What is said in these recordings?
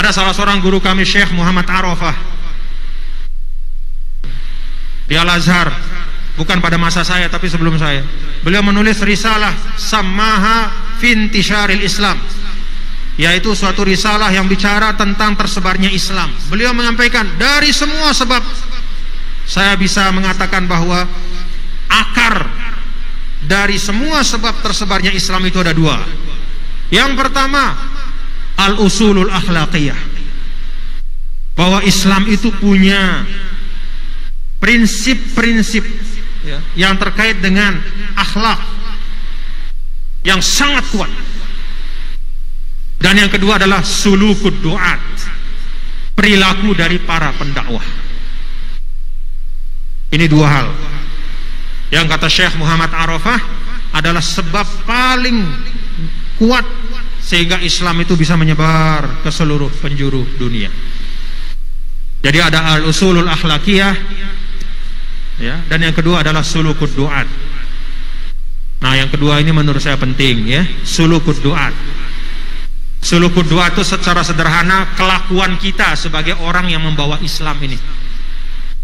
Ada salah seorang guru kami, Syekh Muhammad Arafah, di Al-Azhar, bukan pada masa saya tapi sebelum saya. Beliau menulis risalah Sammaha Fintisharil Islam, yaitu suatu risalah yang bicara tentang tersebarnya Islam. Beliau menyampaikan dari semua sebab, saya bisa mengatakan bahwa akar dari semua sebab tersebarnya Islam itu ada dua. Yang pertama, al-usulul akhlaqiyah, bahwa Islam itu punya prinsip-prinsip yang terkait dengan akhlak yang sangat kuat. Dan yang kedua adalah sulukud du'at, perilaku dari para pendakwah. Ini dua hal yang kata Syekh Muhammad Arafah adalah sebab paling kuat sehingga Islam itu bisa menyebar ke seluruh penjuru dunia. Jadi ada al-usulul akhlaqiyah, ya, dan yang kedua adalah sulukud du'at. Nah, yang kedua ini menurut saya penting, ya, sulukud du'at. Sulukud du'at itu secara sederhana kelakuan kita sebagai orang yang membawa Islam ini.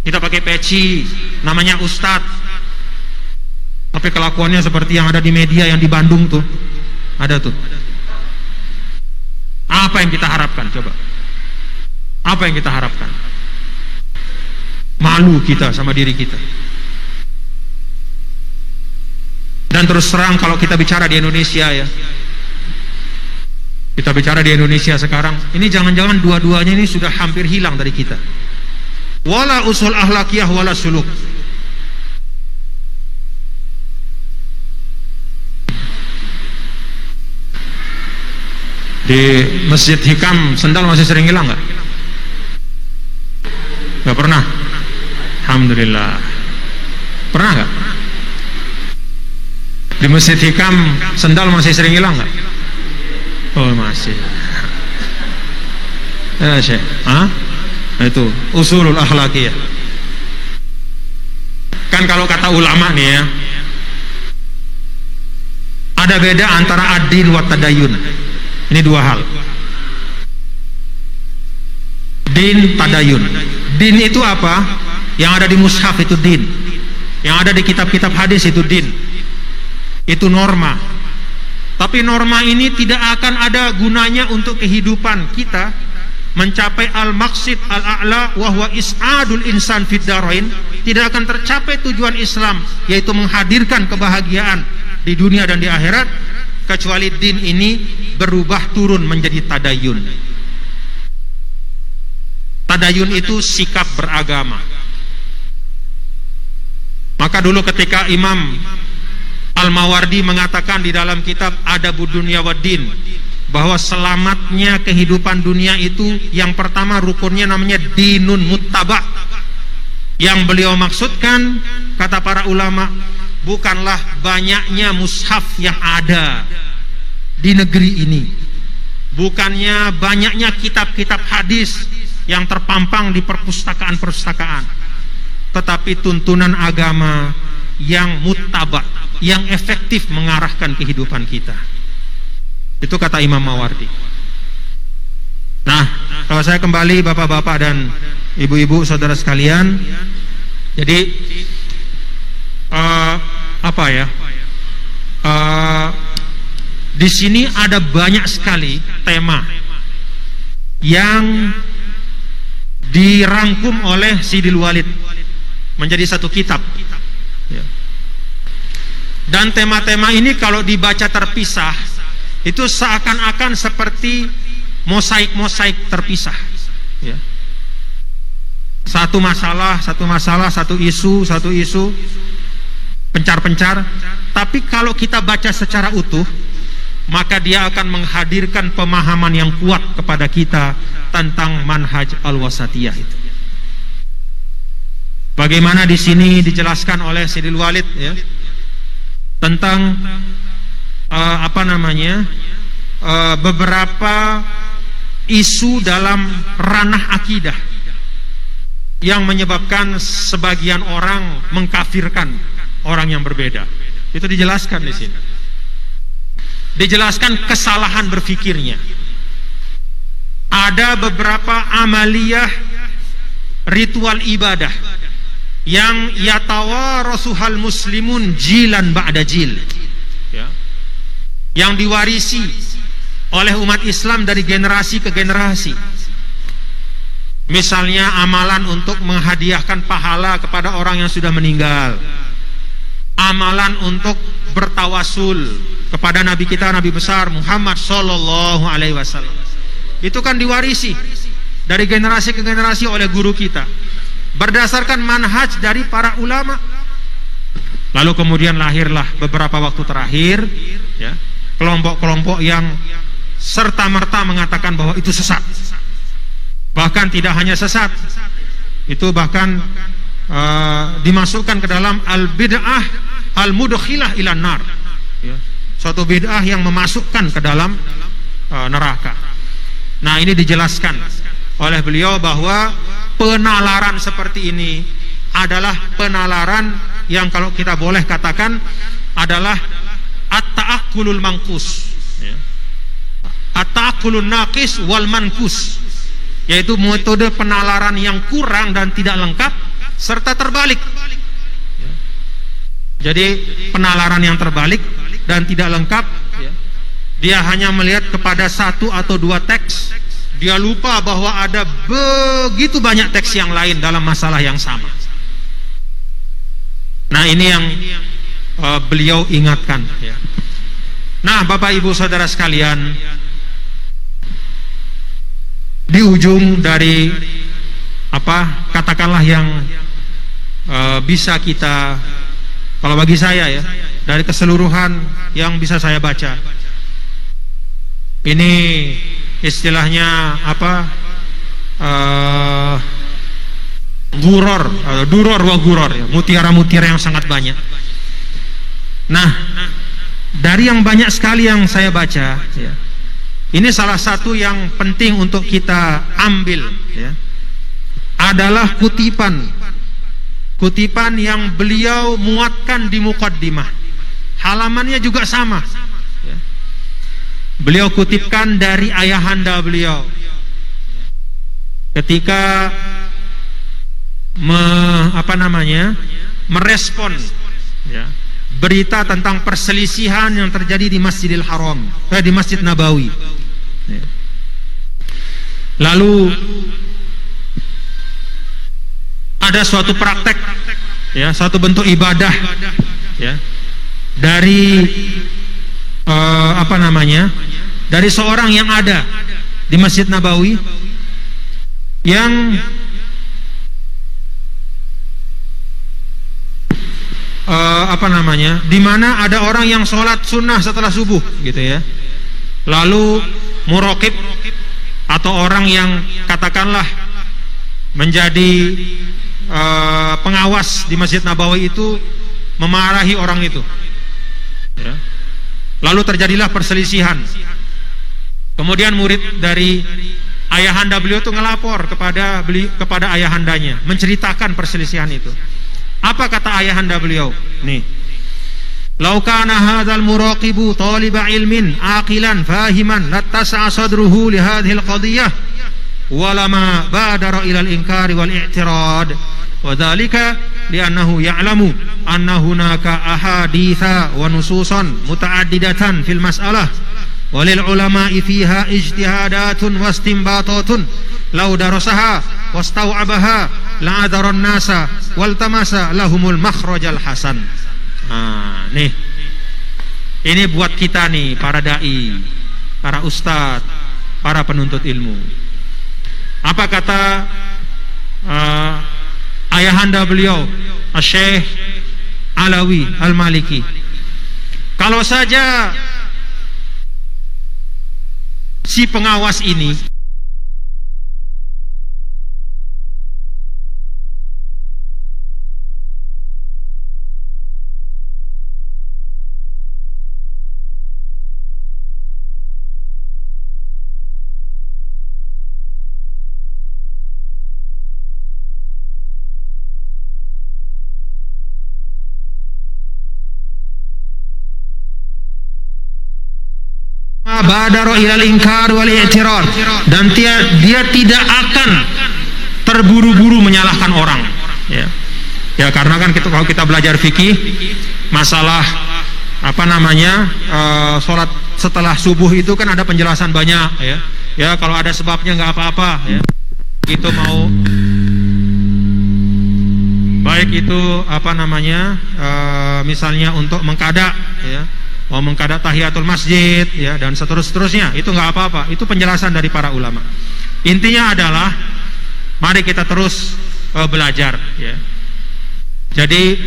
Kita pakai peci, namanya ustadz, tapi kelakuannya seperti yang ada di media yang di Bandung tuh, ada tuh. Apa yang kita harapkan? Coba. Apa yang kita harapkan? Malu kita sama diri kita. Dan terus terang kalau kita bicara di Indonesia, ya, kita bicara di Indonesia sekarang, ini jangan-jangan dua-duanya ini sudah hampir hilang dari kita. Wala usul akhlaqiyah wala suluk. Di Masjid Hikam sendal masih sering hilang nggak? Nggak pernah. Alhamdulillah. Pernah nggak? Di Masjid Hikam sendal masih sering hilang nggak? Oh masih. Ya Syekh. Itu usulul akhlaqiyah. Kan kalau kata ulama nih, ya, ada beda antara ad-din wa tadayun. Ini dua hal. Din, tadayun. Din itu apa? Yang ada di mushaf itu din. Yang ada di kitab-kitab hadis itu din. Itu norma. Tapi norma ini tidak akan ada gunanya untuk kehidupan kita mencapai al-maqsid al-a'la wa huwa is'adul insan fid darain. Tidak akan tercapai tujuan Islam, yaitu menghadirkan kebahagiaan di dunia dan di akhirat, kecuali din ini berubah turun menjadi tadayun. Tadayun itu sikap beragama. Maka dulu ketika Imam Al-Mawardi mengatakan di dalam kitab Adabud Dunya wad Din, bahwa selamatnya kehidupan dunia itu yang pertama rukunnya namanya dinun muttaba. Yang beliau maksudkan, kata para ulama, bukanlah banyaknya mushaf yang ada di negeri ini, bukannya banyaknya kitab-kitab hadis yang terpampang di perpustakaan-perpustakaan, tetapi tuntunan agama yang muttaba, yang efektif mengarahkan kehidupan kita. Itu kata Imam Mawardi. Nah, kalau saya kembali bapak-bapak dan ibu-ibu saudara sekalian, jadi di sini ada banyak sekali tema yang dirangkum oleh Sidil Walid menjadi satu kitab. Dan tema-tema ini kalau dibaca terpisah, itu seakan-akan seperti mosaik-mosaik terpisah. Satu masalah, satu isu, pencar-pencar. Tapi kalau kita baca secara utuh, maka dia akan menghadirkan pemahaman yang kuat kepada kita tentang manhaj al-wasatiyah itu. Bagaimana di sini dijelaskan oleh Sidil Walid, ya, tentang beberapa isu dalam ranah akidah yang menyebabkan sebagian orang mengkafirkan orang yang berbeda. Itu dijelaskan di sini. Dijelaskan kesalahan berfikirnya. ada beberapa amaliyah ritual ibadah yang yatawarasuhal muslimun jilan ba'da jil, ya, yang diwarisi oleh umat Islam dari generasi ke generasi. Misalnya amalan untuk menghadiahkan pahala kepada orang yang sudah meninggal, amalan untuk bertawasul kepada Nabi kita, Nabi besar Muhammad Sallallahu Alaihi Wasallam. Itu kan diwarisi dari generasi ke generasi oleh guru kita, berdasarkan manhaj dari para ulama. Lalu kemudian lahirlah beberapa waktu terakhir, ya, kelompok-kelompok yang serta-merta mengatakan bahwa itu sesat. Bahkan tidak hanya sesat, itu bahkan dimasukkan ke dalam al-bid'ah al-mudkhilah ilan nar, ya, suatu bid'ah yang memasukkan ke dalam neraka. Nah, ini dijelaskan oleh beliau bahwa penalaran seperti ini adalah penalaran yang kalau kita boleh katakan adalah at-ta'akkulul mangkus, ya, at-ta'akkulun naqis wal mankus, yaitu metode penalaran yang kurang dan tidak lengkap serta terbalik. Jadi penalaran yang terbalik dan tidak lengkap, dia hanya melihat kepada satu atau dua teks, dia lupa bahwa ada begitu banyak teks yang lain dalam masalah yang sama. Nah, ini yang beliau ingatkan, ya. Nah, Bapak Ibu Saudara sekalian, di ujung dari katakanlah yang bisa kita, kalau bagi saya, ya, dari keseluruhan yang bisa saya baca, ini istilahnya duror wa guror, ya, mutiara-mutiara yang sangat banyak. Nah, dari yang banyak sekali yang saya baca, ya, ini salah satu yang penting untuk kita ambil, ya, adalah kutipan yang beliau muatkan di muqaddimah. Halamannya juga sama, ya. Beliau kutipkan dari ayahanda beliau ketika merespon, ya, berita tentang perselisihan yang terjadi di Masjidil Haram, di Masjid Nabawi. Lalu ada suatu praktek, ya, suatu bentuk ibadah, ya, dari dari seorang yang ada di Masjid Nabawi yang di mana ada orang yang sholat sunnah setelah subuh, gitu, ya. Lalu muraqib atau orang yang katakanlah menjadi pengawas di Masjid Nabawi itu memarahi orang itu, ya. Lalu terjadilah perselisihan. Kemudian murid dari ayahanda beliau itu ngelapor kepada ayahandanya, menceritakan perselisihan itu. Apa kata ayahanda beliau? Nih, "Lau kana hadzal muraqibu taliba ilmin aqilan fahiman lattasa'a sadruhu li hadhihi al-qadiyah walama badara ila al-inkari wal i'tirad wa dzalika li'annahu ya'lamu anna hunaka ahaditha wa nususan muta'addidatan fil mas'alah walil ulama'i fiha ijtihadatun wa istinbatatun law darasaha wastau'abaha la'adharan nasa wal tamasa lahumul makhrajal hasan." Nah, nih, ini buat kita nih, para dai, para ustadz, para penuntut ilmu. Apa kata ayahanda beliau, Syekh Alawi Al-Maliki? Kalau saja si pengawas ini wala badara ilal inkar wal i'tirad, dan dia tidak akan terburu-buru menyalahkan orang, ya. Ya, karena kan kalau kita belajar fikih masalah sholat setelah subuh itu kan ada penjelasan banyak, ya. Ya, kalau ada sebabnya nggak apa-apa, ya. Itu mau baik itu misalnya untuk mengkada, ya, mau mengkada tahiyatul masjid, ya, dan seterusnya, itu nggak apa-apa. Itu penjelasan dari para ulama. Intinya adalah mari kita terus belajar, ya. Jadi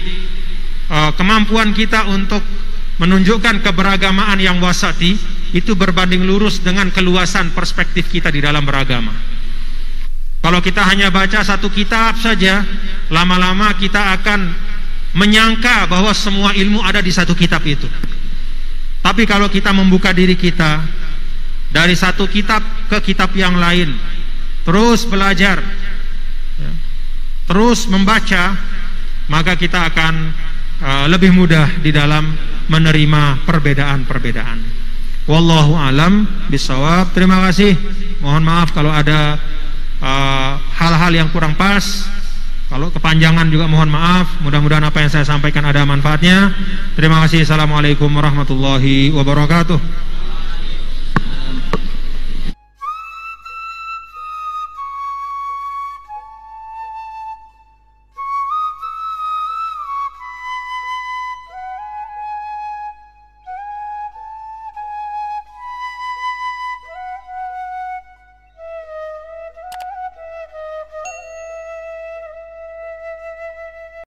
kemampuan kita untuk menunjukkan keberagamaan yang wasati itu berbanding lurus dengan keluasan perspektif kita di dalam beragama. Kalau kita hanya baca satu kitab saja, lama-lama kita akan menyangka bahwa semua ilmu ada di satu kitab itu. Tapi kalau kita membuka diri kita dari satu kitab ke kitab yang lain, terus belajar, ya, terus membaca, maka kita akan lebih mudah di dalam menerima perbedaan-perbedaan. Wallahu alam bisawab. Terima kasih. Mohon maaf kalau ada hal-hal yang kurang pas. Kalau kepanjangan juga mohon maaf. Mudah-mudahan apa yang saya sampaikan ada manfaatnya. Terima kasih. Assalamualaikum warahmatullahi wabarakatuh.